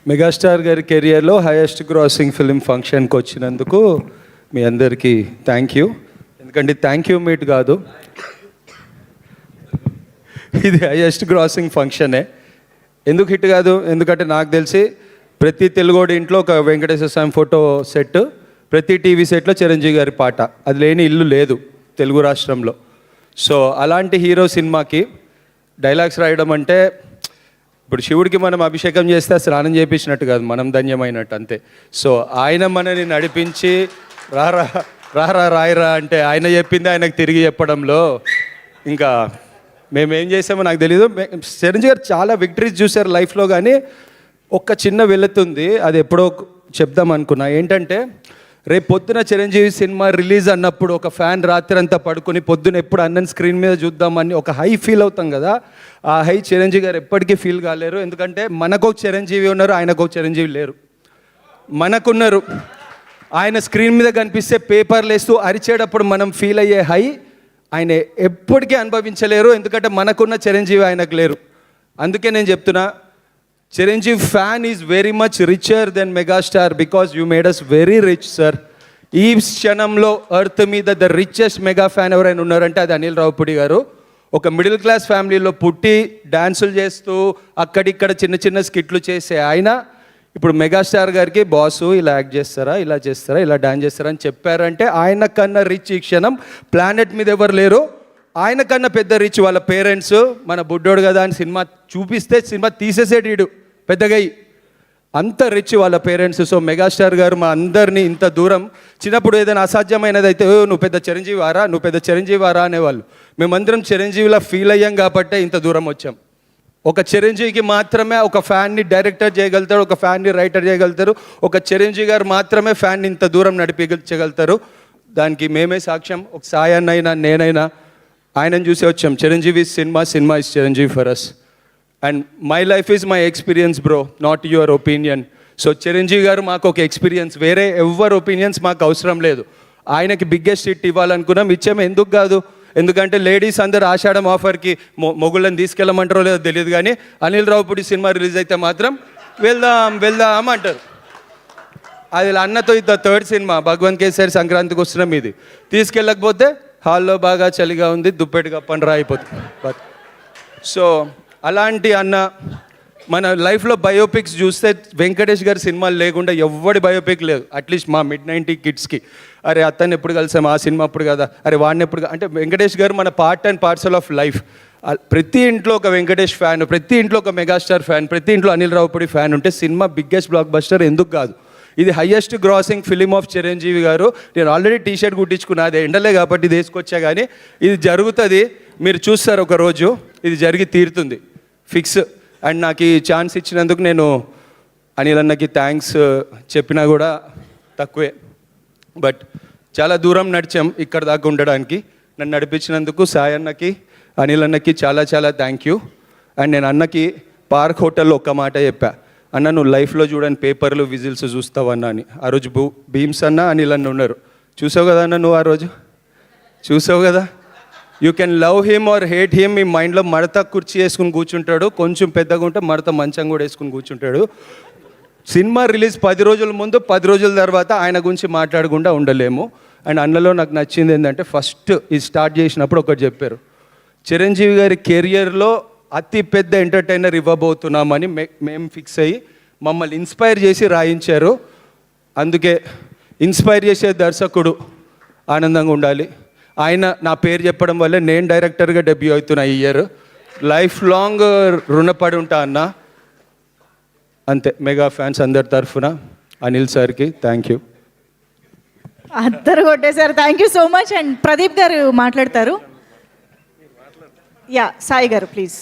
Megastar గారి కెరియర్లో highest grossing film ఫంక్షన్కి వచ్చినందుకు మీ అందరికీ థ్యాంక్ యూ. ఎందుకంటే థ్యాంక్ యూ మీట్ కాదు, ఇది హైయెస్ట్ గ్రాసింగ్ ఫంక్షనే. ఎందుకు హిట్ కాదు? ఎందుకంటే నాకు తెలిసి ప్రతి తెలుగోడి ఇంట్లో ఒక వెంకటేశ్వర స్వామి ఫోటో సెట్, ప్రతి టీవీ సెట్లో చిరంజీవి గారి పాట, అది లేని ఇల్లు లేదు తెలుగు రాష్ట్రంలో. సో అలాంటి హీరో సినిమాకి డైలాగ్స్ రాయడం అంటే, ఇప్పుడు శివుడికి మనం అభిషేకం చేస్తే స్నానం చేయించినట్టు కాదు, మనం ధన్యమైనట్టు అంతే. సో ఆయన మనని నడిపించి రారా రారా రాయరా అంటే ఆయన చెప్పింది ఆయనకు తిరిగి చెప్పడంలో ఇంకా మేమేం చేసామో నాకు తెలీదు. చిరంజీవి గారు చాలా విక్టరీస్ చూశారు లైఫ్లో, కానీ ఒక్క చిన్న వెళుతుంది, అది ఎప్పుడో చెప్దాం అనుకున్నా. ఏంటంటే రేపు పొద్దున చిరంజీవి సినిమా రిలీజ్ అన్నప్పుడు ఒక ఫ్యాన్ రాత్రి అంతా పడుకుని పొద్దున ఎప్పుడు అన్నని స్క్రీన్ మీద చూద్దామని ఒక హై ఫీల్ అవుతాం కదా, ఆ హై చిరంజీవి గారు ఎప్పటికీ ఫీల్ కాలేరు. ఎందుకంటే మనకు చిరంజీవి ఉన్నారు, ఆయనకు చిరంజీవి లేరు. మనకున్నారు, ఆయన స్క్రీన్ మీద కనిపిస్తే పేపర్లు వేస్తూ అరిచేటప్పుడు మనం ఫీల్ అయ్యే హై ఆయన ఎప్పటికీ అనుభవించలేరు, ఎందుకంటే మనకున్న చిరంజీవి ఆయనకు లేరు. అందుకే నేను చెప్తున్నా, Chiranjeevi fan is very much richer than megastar because you made us very rich sir. ఈ క్షణంలో ఎర్త్ మీద ద రిచెస్ట్ మెగా ఫ్యాన్ ఎవరైనా ఉన్నారంటే అది అనిల్ రావుపూడి గారు. ఒక మిడిల్ క్లాస్ ఫ్యామిలీలో పుట్టి డ్యాన్సులు చేస్తూ అక్కడిక్కడ చిన్న చిన్న స్కిట్లు చేసే ఆయన ఇప్పుడు మెగాస్టార్ గారికి బాసు ఇలా యాక్ట్ చేస్తారా, ఇలా చేస్తారా, ఇలా డాన్స్ చేస్తారా అని చెప్పారంటే ఆయన కన్నా రిచ్ ఈ క్షణం ప్లానెట్ మీద ఎవరు లేరు. ఆయన కన్నా పెద్ద రిచ్ వాళ్ళ పేరెంట్స్. మన బుడ్డోడు కదా అని సినిమా చూపిస్తే సినిమా తీసేసేటీడు పెద్దగా, అంత రిచ్ వాళ్ళ పేరెంట్స్. సో మెగాస్టార్ గారు మా అందరినీ ఇంత దూరం, చిన్నప్పుడు ఏదైనా అసాధ్యమైనది అయితే నువ్వు పెద్ద చిరంజీవి వారా, నువ్వు పెద్ద చిరంజీవి వారా అనేవాళ్ళు. మేమందరం చిరంజీవిలా ఫీల్ అయ్యాం కాబట్టే ఇంత దూరం వచ్చాం. ఒక చిరంజీవికి మాత్రమే ఒక ఫ్యాన్ని డైరెక్టర్ చేయగలుగుతారు, ఒక ఫ్యాన్ని రైటర్ చేయగలుగుతారు, ఒక చిరంజీవి గారు మాత్రమే ఫ్యాన్ని ఇంత దూరం నడిపించగలుగుతారు. దానికి మేమే సాక్ష్యం. ఒక సాయన్నైనా నేనైనా ఆయనను చూసి వచ్చాం. Chiranjeevi cinema is Chiranjeevi for us and my life is my experience bro, not your opinion. So Chiranjeevi garu మాకు ఒక ఎక్స్పీరియన్స్, వేరే ఎవరి ఒపీనియన్స్ మాకు అవసరం లేదు. ఆయనకి బిగ్గెస్ట్ హిట్ ఇవ్వాలనుకున్నాం, ఇచ్చాము. ఎందుకు కాదు? ఎందుకంటే లేడీస్ అందరు ఆషాఢం ఆఫర్కి మొగుళ్ళని తీసుకెళ్ళమంటారో లేదో తెలియదు, కానీ అనిల్ రావుపూడి సినిమా రిలీజ్ అయితే మాత్రం వెళ్దాం అంటారు. అది అన్నతో ఇది థర్డ్ సినిమా, భగవంత్ కేసరి సంక్రాంతికి వస్తున్నాం, ఇది తీసుకెళ్ళకపోతే హాల్లో బాగా చలిగా ఉంది, దుప్పెటి కప్పని రా అయిపోతుంది. సో అలాంటి అన్న మన లైఫ్లో బయోపిక్స్ చూస్తే వెంకటేష్ గారి సినిమాలు లేకుండా ఎవడి బయోపిక్ లేదు. అట్లీస్ట్ మా మిడ్-90 కిడ్స్కి అరే అతన్ని ఎప్పుడు కలిసాం, ఆ సినిమా అప్పుడు కదా, అరే వాడిని ఎప్పుడు, అంటే వెంకటేష్ గారు మన part and parcel of life. ప్రతి ఇంట్లో ఒక వెంకటేష్ ఫ్యాన్, ప్రతి ఇంట్లో ఒక మెగాస్టార్ ఫ్యాన్, ప్రతి ఇంట్లో అనిల్ రావుపూడి ఫ్యాన్ ఉంటే సినిమా బిగ్గెస్ట్ బ్లాక్ బస్టర్ ఎందుకు కాదు? ఇది highest grossing film of Chiranjeevi గారు. నేను ఆల్రెడీ టీషర్ట్ కుట్టించుకున్నా, అది ఎండలే కాబట్టి ఇది వేసుకొచ్చా, కానీ ఇది జరుగుతుంది, మీరు చూస్తారు ఒక రోజు, ఇది జరిగి తీరుతుంది ఫిక్స్. అండ్ నాకు ఈ ఛాన్స్ ఇచ్చినందుకు నేను అనిల్ అన్నకి థ్యాంక్స్ చెప్పినా కూడా తక్కువే. బట్ చాలా దూరం నడిచాం ఇక్కడ దాకా ఉండడానికి. నన్ను నడిపించినందుకు సాయి అన్నకి, అనిల్ అన్నకి చాలా చాలా థ్యాంక్ యూ. అండ్ నేను అన్నకి పార్క్ హోటల్లో ఒక్క మాట చెప్పా, అన్న నువ్వు లైఫ్లో చూడని పేపర్లు విజిల్స్ చూస్తావు అన్న అని. ఆ రోజు భీమ్స్ అన్న అనిల్ అన్న ఉన్నారు, చూసావు కదా అన్న, నువ్వు ఆ రోజు చూసావు కదా. You can love him or hate him. మీ మైండ్లో మడత కుర్చీ వేసుకుని కూర్చుంటాడు, కొంచెం పెద్దగా ఉంటే మడత మంచం కూడా వేసుకుని కూర్చుంటాడు. సినిమా రిలీజ్ 10 రోజుల ముందు 10 రోజుల తర్వాత ఆయన గురించి మాట్లాడకుండా ఉండలేము. అండ్ అన్నలో నాకు నచ్చింది ఏంటంటే, ఫస్ట్ ఇది స్టార్ట్ చేసినప్పుడు ఒకటి చెప్పారు, చిరంజీవి గారి కెరియర్లో అతి పెద్ద ఎంటర్టైనర్ ఇవ్వబోతున్నామని మేము ఫిక్స్ అయ్యి మమ్మల్ని ఇన్స్పైర్ చేసి రాయించారు. అందుకే ఇన్స్పైర్ చేసే దర్శకుడు ఆనందంగా ఉండాలి. ఆయన నా పేరు చెప్పడం వల్లే నేను డైరెక్టర్గా డెబ్యూ అవుతున్నా ఈ ఇయర్. లైఫ్ లాంగ్ రుణపడి ఉంటా అన్న, అంతే. మెగా ఫ్యాన్స్ అందరి తరఫున అనిల్ సార్కి థ్యాంక్ యూ. అందరు కొట్టేశారు, thank you so much. And Pradeep గారు మాట్లాడతారు. యా సాయి గారు ప్లీజ్.